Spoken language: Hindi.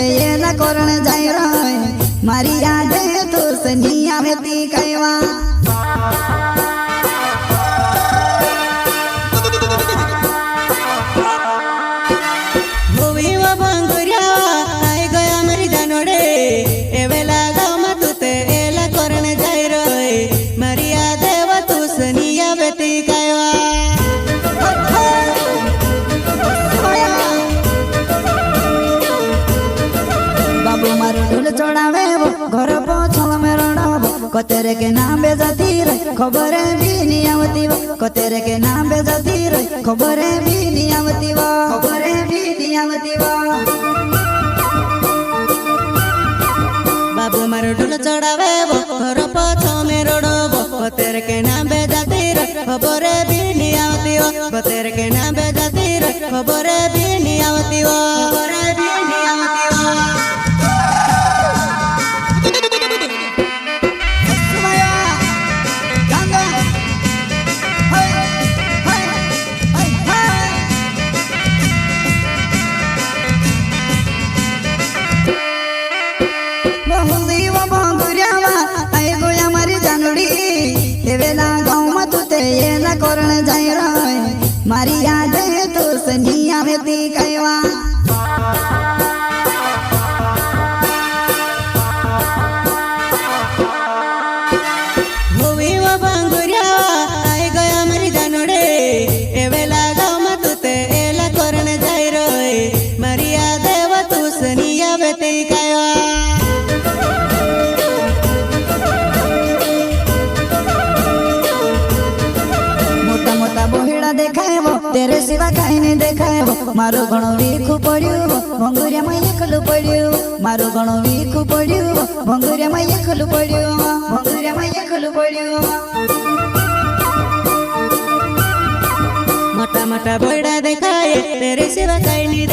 ये न करण जाय रे मारी याद तो सनी आवेती कहवा चढ़ावे घर पछल में रड़ब कतेरे के नाम बेजती रे खबर भी नहीं आवती कतेरे के नाम बेजती रे खबर भी नहीं आवती खबर भी नहीं आवती बाबू मारो ढोल चढ़ावे घर पछल में रड़ब कतेरे के नाम बेजती रे खबर भी नहीं आवती कतेरे के नाम बेजती रे खबर भी नहीं आवती खबर भी नहीं आवती ये न करण जाय रे मारी याद तो सनी आवेती कहवा होवी व बांगुरिया आई गया मारी जानोडे एवेला गाव में तुते एला करण जाय रे मारी याद तू सनी आवेती कहवा बोहिड़ा देखाएबो तेरे सिवा कहीं नहीं देखाएबो मारो गणो वीखु पड़ियो भंगुरिया में एकलु पड़ियो मारो गणो वीखु पड़ियो भंगुरिया में एकलु पड़ियो भंगुरिया में एकलु पड़ियो मोटा मोटा बोहिड़ा देखाए तेरे सिवा कहीं नहीं